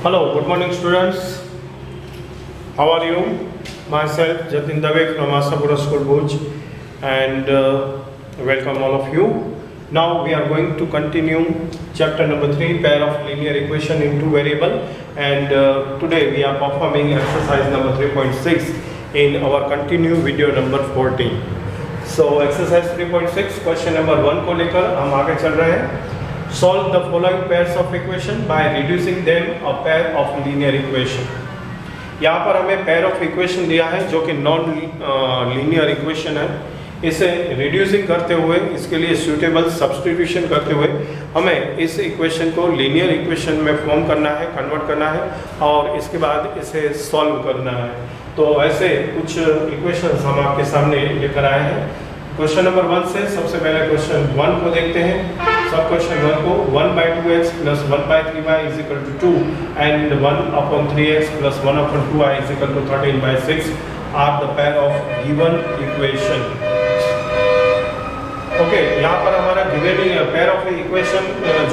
Hello, good morning students. How are you? Myself Jatin Dave from Asapura School Bhuj, and welcome all of you. Now we are going to continue chapter number 3, pair of linear equation in two variable, and today we are performing exercise number 3.6 in our continue video number 14. So exercise 3.6 question number 1 को लेकर हम आगे चल रहे हैं. Solve the following pairs of equation by reducing them a pair of linear equation. यहाँ पर हमें pair of equation दिया है जो कि नॉन लीनियर इक्वेशन है. इसे रिड्यूसिंग करते हुए, इसके लिए सुटेबल सब्स्टिट्यूशन करते हुए हमें इस इक्वेशन को लीनियर इक्वेशन में फॉर्म करना है, कन्वर्ट करना है और इसके बाद इसे सॉल्व करना है. तो ऐसे कुछ इक्वेशंस हम आपके सामने लेकर आए हैं. क्वेश्चन नंबर 1 से सबसे पहले क्वेश्चन 1 को देखते हैं. सब क्वेश्चन 1 को 1/2x plus 1/3y is equal to 2 and 1/3x plus 1/2y is equal to 13/6 are the pair of given equation. Okay, यहाँ पर हमारा गिवन पेयर ऑफ इक्वेशन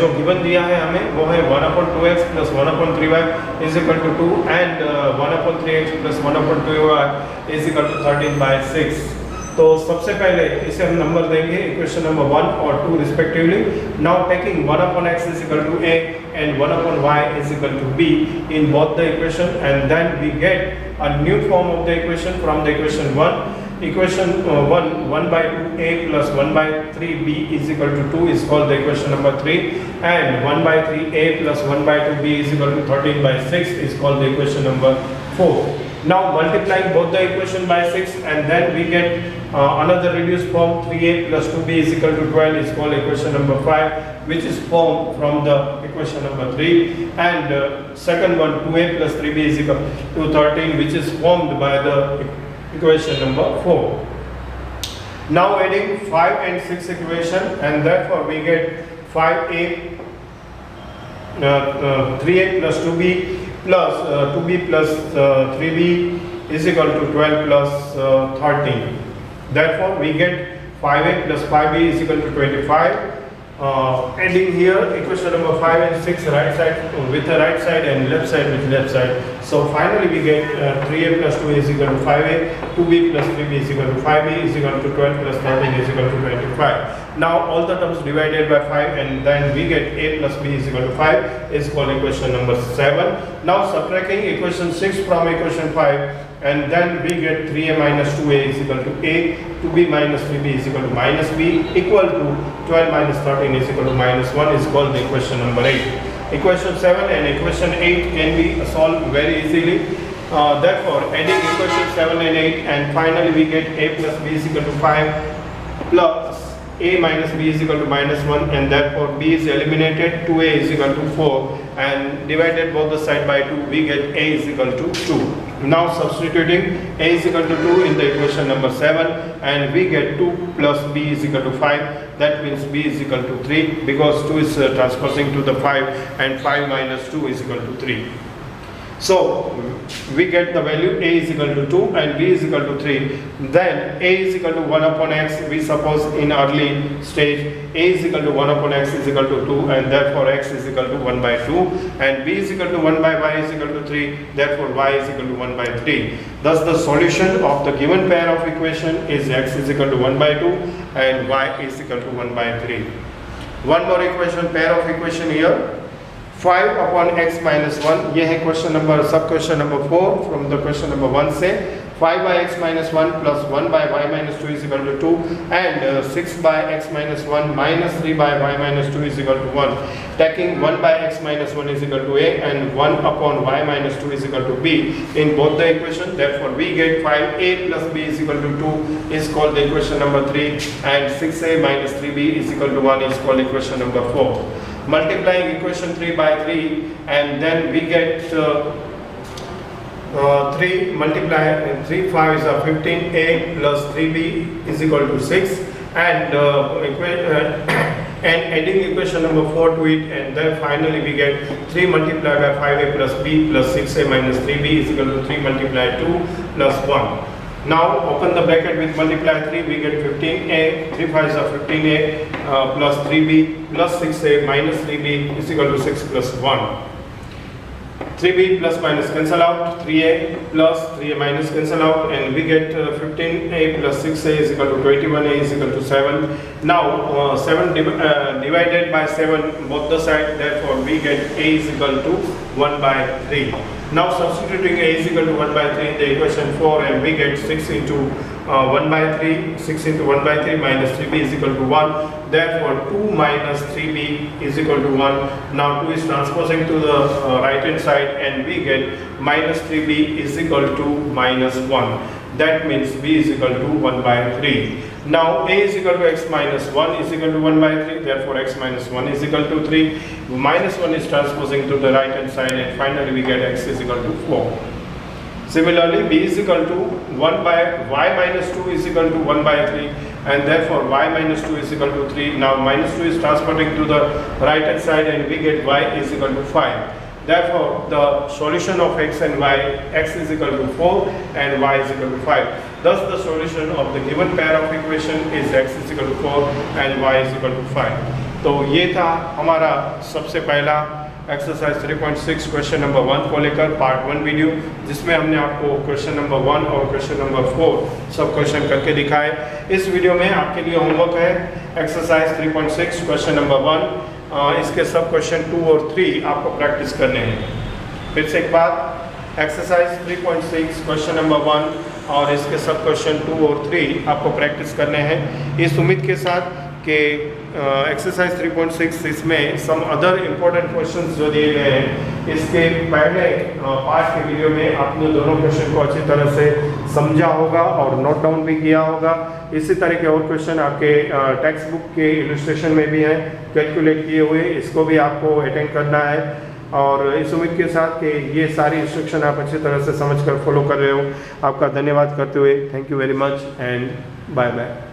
जो गिवन दिया है हमें वो है 1/2x plus 1/3y is equal to 2 and 1/3x plus 1/2y is equal to 13/6. तो सबसे पहले इसे हम नंबर देंगे इक्वेशन नंबर 1 और 2 respectively. Now taking 1/x is equal to a and 1/y is equal to b in both the equation, and then we get a new form of the equation from the equation 1. Equation 1/2a plus 1/3b is equal to 2 is called the equation number 3, and 1/3a plus 1/2b is equal to 13/6 is called the equation number 4. Now multiplying both the equation by 6, and then we get another reduced form 3a plus 2b is equal to 12 is called equation number 5, which is formed from the equation number 3, and second one 2a plus 3b is equal to 13, which is formed by the equation number 4. Now adding 5 and 6 equation, and therefore we get 5a 3a plus 2b plus 2b plus 3b is equal to 12 plus 13. Therefore we get 5a plus 5b is equal to 25. Adding here equation number 5 and 6 right side with the right side and left side with left side. So finally we get 3a plus 2 is equal to 5a, 2b plus 3b is equal to 5b is equal to 12 plus 13 is equal to 25. Now all the terms divided by 5, and then we get a plus b is equal to 5 is called equation number 7. Now subtracting equation 6 from equation 5, and then we get 3a minus 2a is equal to a, 2b minus 3b is equal to minus b, equal to 12 minus 13 is equal to minus 1 is called the equation number 8. Equation 7 and equation 8 can be solved very easily. Therefore adding equation 7 and 8, and finally we get a plus b is equal to 5 plus a minus b is equal to minus 1, and therefore b is eliminated. 2a is equal to 4, and divided both the side by 2 we get a is equal to 2. Now substituting a is equal to 2 in the equation number 7, and we get 2 plus b is equal to 5. That means b is equal to 3, because 2 is transposing to the 5, and 5 minus 2 is equal to 3. So we get the value a is equal to 2 and b is equal to 3. Then a is equal to 1/x. We suppose in early stage a is equal to 1/x is equal to 2, and therefore x is equal to 1/2, and b is equal to 1/y is equal to 3, therefore y is equal to 1/3. Thus the solution of the given pair of equation is x is equal to 1/2 and y is equal to 1/3. One more equation, pair of equation here. 5/x minus 1, ये है question number सब question number 4 from the question number 1 से. 5/x minus 1 plus 1/y minus 2 is equal to 2, and 6/x minus 1 minus 3/y minus 2 is equal to 1. Taking 1/x minus 1 is equal to a, and 1/y minus 2 is equal to b in both the equation. Therefore we get 5a plus b is equal to 2 is called the equation number 3, and 6a minus 3b is equal to 1 is called equation number 4. Multiplying equation 3 by 3, and then we get 3 multiply 3 5 is 15a plus 3b is equal to 6, and adding equation number 4 to it, and then finally we get 3 multiplied by 5a plus b plus 6a minus 3b is equal to 3 multiplied 2 plus 1. Now open the bracket with multiply 3, we get 15a, 3 5s are 15a plus 3b plus 6a minus 3b is equal to 6 plus 1. 3b plus minus cancel out, 3a plus 3a minus cancel out, and we get 15a plus 6a is equal to 21a is equal to 7. Now 7 divided by 7 both the side, therefore we get a is equal to 1 by 3. Now substituting a is equal to 1 by 3 in the equation 4, and we get 6 into 1 by 3, 6 into 1 by 3 minus 3b is equal to 1. Therefore 2 minus 3b is equal to 1. Now 2 is transposing to the right hand side, and we get minus 3b is equal to minus 1. That means b is equal to 1 by 3. Now a is equal to x minus 1 is equal to 1 by 3. Therefore x minus 1 is equal to 3. Minus 1 is transposing to the right hand side, and finally we get x is equal to 4. Similarly, b is equal to 1 by y minus 2 is equal to 1 by 3, and therefore y minus 2 is equal to 3. Now minus 2 is transporting to the right hand side, and we get y is equal to 5. Therefore, the solution of x and y, x is equal to 4 and y is equal to 5. Thus, the solution of the given pair of equation is x is equal to 4 and y is equal to 5. तो ये था हमारा सबसे पहला exercise 3.6 question number 1 को लेकर part 1 video, जिसमें हमने आपको क्वेश्चन नंबर 1 और क्वेश्चन नंबर 4 सब क्वेश्चन करके दिखाए। इस वीडियो में आपके लिए होमवर्क है एक्सरसाइज 3.6 क्वेश्चन नंबर 1। इसके सब क्वेश्चन 2 और 3 आपको प्रैक्टिस करने हैं। फिर से एक बात, एक्सरसाइज 3.6 क्वेश्चन नंबर 1 और इसके सब क्वेश्चन 2 और 3 आपको प्रैक्टिस करने हैं, इस उम्मीद के साथ कि एक्सरसाइज 3.6 इसमें सम अदर इम्पोर्टेंट क्वेश्चंस जो दिए गए हैं, इसके पहले पार्ट के वीडियो में आपने दोनों क्वेश्चन को अच्छी तरह से समझा होगा और नोट डाउन भी किया होगा। इसी तरह के और क्वेश्चन आपके टेक्स्ट बुक के इलस्ट्रेशन में भी हैं कैलकुलेट किए हुए, इसको भी आपको अटेंड करना है। और इस उम्मीद के साथ कि ये सारी इंस्ट्रक्शन आप अच्छी तरह से समझ कर फॉलो कर रहे हो, आपका धन्यवाद करते हुए thank you very much and bye bye.